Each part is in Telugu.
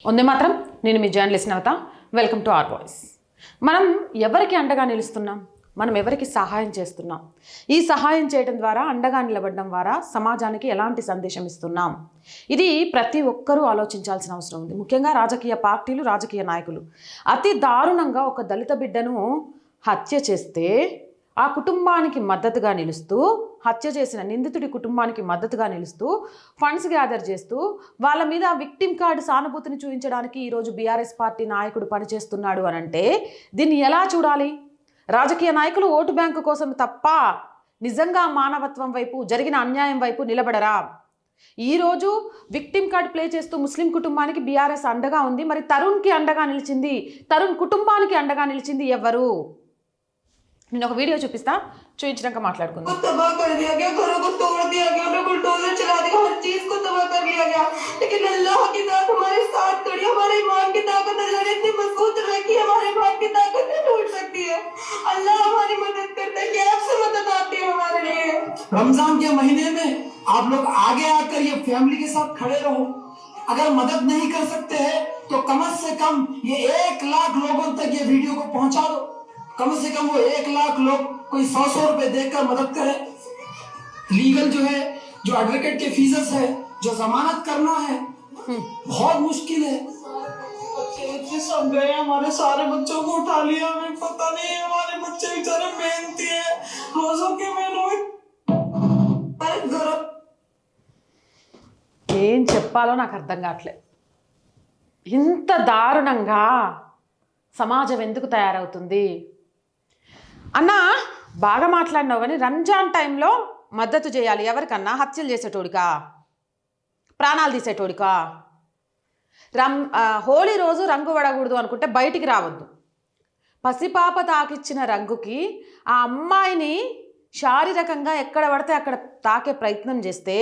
వందే మాత్రం. నేను మీ journalist Navata. Welcome to our voice. మనం ఎవరికి అండగా నిలుస్తున్నాం? మనం ఎవరికి సహాయం చేస్తున్నాం? ఈ సహాయం చేయడం ద్వారా, అండగా నిలబడడం ద్వారా సమాజానికి ఎలాంటి సందేశం ఇస్తున్నాం? ఇది ప్రతి ఒక్కరూ ఆలోచించాల్సిన అవసరం ఉంది. ముఖ్యంగా రాజకీయ పార్టీలు, రాజకీయ నాయకులు అతి దారుణంగా ఒక దళిత బిడ్డను హత్య చేస్తే ఆ కుటుంబానికి మద్దతుగా నిలుస్తూ, హత్య చేసిన నిందితుడి కుటుంబానికి మద్దతుగా నిలుస్తూ, ఫండ్స్ గ్యాదర్ చేస్తూ, వాళ్ళ మీద విక్టిమ్ కార్డు సానుభూతిని చూపించడానికి ఈరోజు బీఆర్ఎస్ పార్టీ నాయకుడు పనిచేస్తున్నాడు అని అంటే దీన్ని ఎలా చూడాలి? రాజకీయ నాయకులు ఓటు బ్యాంకు కోసం తప్ప నిజంగా మానవత్వం వైపు, జరిగిన అన్యాయం వైపు నిలబడరా? ఈరోజు విక్టిమ్ కార్డ్ ప్లే చేస్తూ ముస్లిం కుటుంబానికి బీఆర్ఎస్ అండగా ఉంది. మరి తరుణ్కి అండగా నిలిచింది, తరుణ్ కుటుంబానికి అండగా నిలిచింది ఎవరు? నేను ఒక వీడియో చూపిస్తా, చూపించాక మాట్లాడుకుందాం. रमजान के महीने में आप लोग आगे आकर ये फैमिली के साथ खड़े रहो। अगर मदद नहीं कर सकते हैं तो कम से कम ये 1 लाख लोगों तक ये वीडियो को पहुंचा दो। कम से कम वो 1 लाख लोग कोई 100 रुपए देकर मदद करें। लीगल जो है, जो एडवोकेट के फीसेस है, जो जमानत करना है, बहुत मुश्किल है। बच्चे सब गए, हमारे सारे बच्चों को उठा लिया। हमें पता नहीं, हमारे बच्चे बेचारे मेहनती है, रोजों के महीनों में। ఏం చెప్పాలో నాకు అర్థం కావట్లేదు. ఇంత దారుణంగా సమాజం ఎందుకు తయారవుతుంది? అన్నా బాగా మాట్లాడినావు, కానీ రంజాన్ టైంలో మద్దతు చేయాలి ఎవరికన్నా? హత్యలు చేసేటోడికా? ప్రాణాలు తీసేటోడికా? హోలీ రోజు రంగు పడకూడదు అనుకుంటే బయటికి రావద్దు. పసిపాప తాకిచ్చిన రంగుకి ఆ అమ్మాయిని శారీరకంగా ఎక్కడ పడితే అక్కడ తాకే ప్రయత్నం చేస్తే,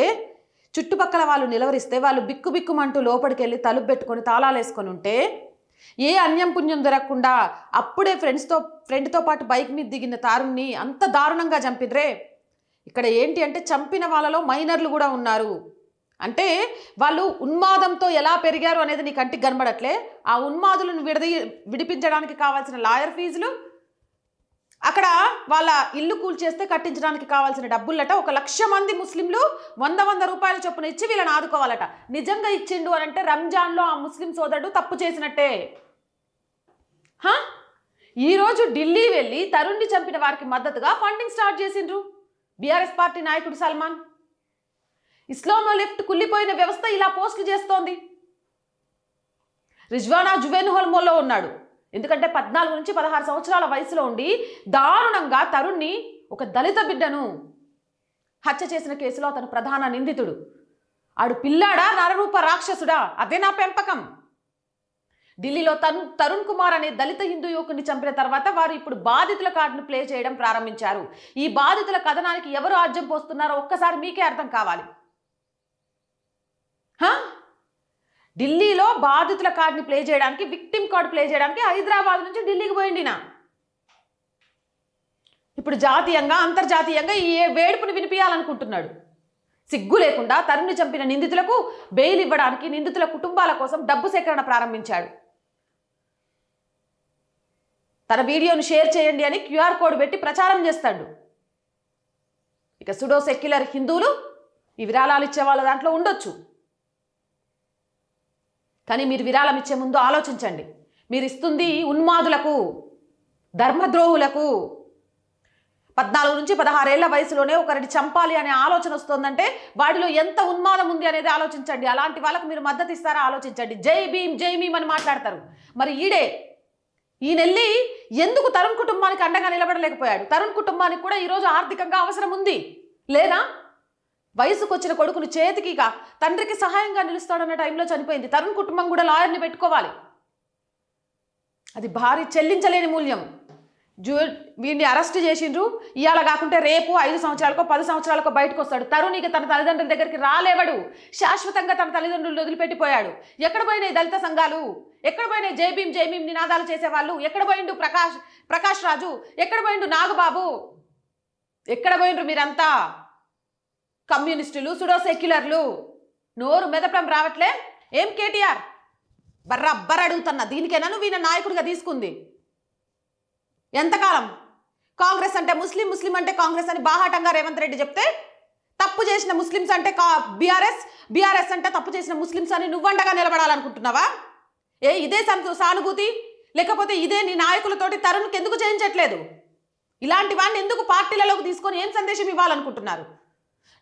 చుట్టుపక్కల వాళ్ళు నిలవరిస్తే, వాళ్ళు బిక్కుబిక్కుమంటూ లోపలికి వెళ్ళి తలుపు పెట్టుకొని తాళాలు వేసుకొని ఉంటే, ఏ అన్యం పుణ్యం దొరకకుండా అప్పుడే ఫ్రెండ్తో పాటు బైక్ మీద దిగిన తారుణ్ణి అంత దారుణంగా చంపిద్రే. ఇక్కడ ఏంటి అంటే చంపిన వాళ్ళలో మైనర్లు కూడా ఉన్నారు. అంటే వాళ్ళు ఉన్మాదంతో ఎలా పెరిగారు అనేది నీ కంటికి కనబడట్లే. ఆ ఉన్మాదులను విడిపించడానికి కావాల్సిన లాయర్ ఫీజులు, అక్కడ వాళ్ళ ఇల్లు కూల్చేస్తే కట్టించడానికి కావాల్సిన డబ్బులట 1,00,000 మంది ముస్లింలు 100 రూపాయల చొప్పున ఇచ్చి వీళ్ళని ఆదుకోవాలట. నిజంగా ఇచ్చిండు అని అంటే రంజాన్లో ఆ ముస్లిం సోదరుడు తప్పు చేసినట్టే. ఈరోజు ఢిల్లీ వెళ్ళి తరుణ్ని చంపిన వారికి మద్దతుగా ఫండింగ్ స్టార్ట్ చేసిండ్రు బీఆర్ఎస్ పార్టీ నాయకుడు సల్మాన్. ఇస్లామో లెఫ్ట్ కుళ్ళిపోయిన వ్యవస్థ ఇలా పోస్టులు చేస్తోంది. రిజ్వానా జువెన్ హోల్మోలో ఉన్నాడు. ఎందుకంటే 14 నుంచి 16 సంవత్సరాల వయసులో ఉండి దారుణంగా తరుణ్ని, ఒక దళిత బిడ్డను హత్య చేసిన కేసులో అతను ప్రధాన నిందితుడు. ఆడు పిల్లాడా, నరరూప రాక్షసుడా? అదే నా పెంపకం. ఢిల్లీలో తరుణ్ కుమార్ అనే దళిత హిందూ యువకుడిని చంపిన తర్వాత వారు ఇప్పుడు బాధితుల కార్డును ప్లే చేయడం ప్రారంభించారు. ఈ బాధితుల కథనానికి ఎవరు ఆజ్యం పోస్తున్నారో ఒక్కసారి మీకే అర్థం కావాలి. ఢిల్లీలో బాధితుల కార్డుని ప్లే చేయడానికి, విక్టిమ్ కార్డు ప్లే చేయడానికి హైదరాబాద్ నుంచి ఢిల్లీకి పోయిండినా. ఇప్పుడు జాతీయంగా, అంతర్జాతీయంగా ఈ వేడుపుని వినిపించాలనుకుంటున్నాడు. సిగ్గు లేకుండా తరుణ్ని చంపిన నిందితులకు బెయిల్ ఇవ్వడానికి నిందితుల కుటుంబాల కోసం డబ్బు సేకరణ ప్రారంభించాడు. తన వీడియోను షేర్ చేయండి అని QR కోడ్ పెట్టి ప్రచారం చేస్తాడు. ఇక సుడో సెక్యులర్ హిందువులు ఈ విరాళాలు ఇచ్చే వాళ్ళ దాంట్లో ఉండొచ్చు. కానీ మీరు విరాళం ఇచ్చే ముందు ఆలోచించండి. మీరు ఇస్తుంది ఉన్మాదులకు, ధర్మద్రోహులకు. 14 నుంచి 16 ఏళ్ల వయసులోనే ఒకరిని చంపాలి అనే ఆలోచన వస్తుందంటే వాడిలో ఎంత ఉన్మాదం ఉంది అనేది ఆలోచించండి. అలాంటి వాళ్ళకు మీరు మద్దతు ఇస్తారా? ఆలోచించండి. జై భీమ్, జై భీమ్ అని మాట్లాడతారు. మరి ఈయనెళ్ళి ఎందుకు తరుణ్ కుటుంబానికి అండగా నిలబడలేకపోయాడు? తరుణ్ కుటుంబానికి కూడా ఈరోజు ఆర్థికంగా అవసరం ఉంది లేదా? వయసుకు వచ్చిన కొడుకుని చేతికి తండ్రికి సహాయంగా నిలుస్తాడన్న టైంలో చనిపోయింది. తరుణ్ కుటుంబం కూడా లాయర్ని పెట్టుకోవాలి. అది భారీ చెల్లించలేని మూల్యం. వీడిని అరెస్ట్ చేసిండ్రు. ఇవాళ కాకుంటే రేపు 5 సంవత్సరాలకో 10 సంవత్సరాలకో బయటకు వస్తాడు. తరుణికి తన తల్లిదండ్రుల దగ్గరికి రాలేవడు. శాశ్వతంగా తన తల్లిదండ్రులు వదిలిపెట్టిపోయాడు. ఎక్కడ పోయినాయి దళిత సంఘాలు? ఎక్కడ పోయినాయి జై భీమ్ నినాదాలు చేసేవాళ్ళు? ఎక్కడ పోయిండు ప్రకాష్ రాజు? ఎక్కడ పోయిండు నాగబాబు? ఎక్కడ పోయిండ్రు మీరంతా? కమ్యూనిస్టులు, సుడో సెక్యులర్లు. నోరు మెదపడం రావట్లే? ఏం కేటీఆర్ బర్రబ్బర్ అడుగుతున్నా, దీనికైనా నువ్వు ఈయన నాయకుడిగా తీసుకుంది? ఎంతకాలం కాంగ్రెస్ అంటే ముస్లిం అంటే కాంగ్రెస్ అని బాహాటంగా రేవంత్ రెడ్డి చెప్తే, తప్పు చేసిన ముస్లిమ్స్ అంటే బీఆర్ఎస్ అంటే తప్పు చేసిన ముస్లిమ్స్ అని నువ్వండగా నిలబడాలనుకుంటున్నావా? ఇదే సానుభూతి? లేకపోతే ఇదే నీ నాయకులతోటి తరుణ్కి ఎందుకు చేయించట్లేదు? ఇలాంటి వాడిని ఎందుకు పార్టీలలోకి తీసుకొని ఏం సందేశం ఇవ్వాలనుకుంటున్నారు?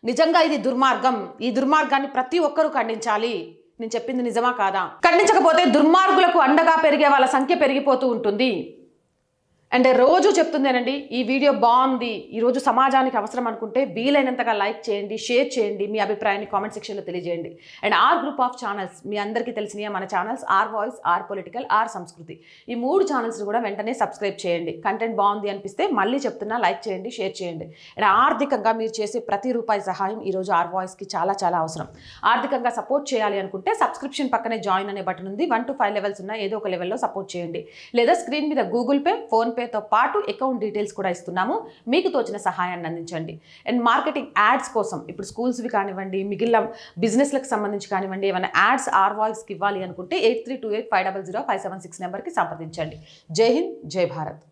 నిజంగా ఇది దుర్మార్గం. ఈ దుర్మార్గాన్ని ప్రతి ఒక్కరూ ఖండించాలి. నేను చెప్పింది నిజమా కాదా? ఖండించకపోతే దుర్మార్గులకు అండగా పెరిగే వాళ్ళ సంఖ్య పెరిగిపోతూ ఉంటుంది. అండ్ రోజు చెప్తుందేనండి, ఈ వీడియో బాగుంది, ఈరోజు సమాజానికి అవసరం అనుకుంటే వీలైనంతగా లైక్ చేయండి, షేర్ చేయండి, మీ అభిప్రాయాన్ని కామెంట్ సెక్షన్లో తెలియజేయండి. And our group of channels మీ అందరికీ తెలిసినవి మన channels our voice, our political, our సంస్కృతి. ఈ 3 ఛానల్స్ కూడా వెంటనే సబ్స్క్రైబ్ చేయండి. కంటెంట్ బాగుంది అనిపిస్తే మళ్ళీ చెప్తున్నా, లైక్ చేయండి, షేర్ చేయండి. అండ్ ఆర్థికంగా మీరు చేసే ప్రతి రూపాయి సహాయం ఈరోజు ఆర్ వాయిస్కి చాలా చాలా అవసరం. ఆర్థికంగా సపోర్ట్ చేయాలి అనుకుంటే సబ్స్క్రిప్షన్ పక్కనే జాయిన్ అనే బటన్ ఉంది. 1 to 5 లెవెల్స్ ఉన్న ఏదో ఒక లెవెల్లో సపోర్ట్ చేయండి. లేదా స్క్రీన్ మీద గూగుల్ పే, ఫోన్పేతో పాటు అకౌంట్ డీటెయిల్స్ కూడా ఇస్తున్నాము. మీకు తోచిన సహాయాన్ని అందించండి. అండ్ మార్కెటింగ్ యాడ్స్ కోసం ఇప్పుడు స్కూల్స్వి కానివ్వండి, మిగిలిన బిజినెస్లకు సంబంధించి కానివ్వండి, ఏమైనా యాడ్స్ ఆర్ వాయిస్కి ఇవ్వాలి అనుకుంటే 8328500576 నెంబర్కి సంప్రదించండి. జై హింద్, జై భారత్.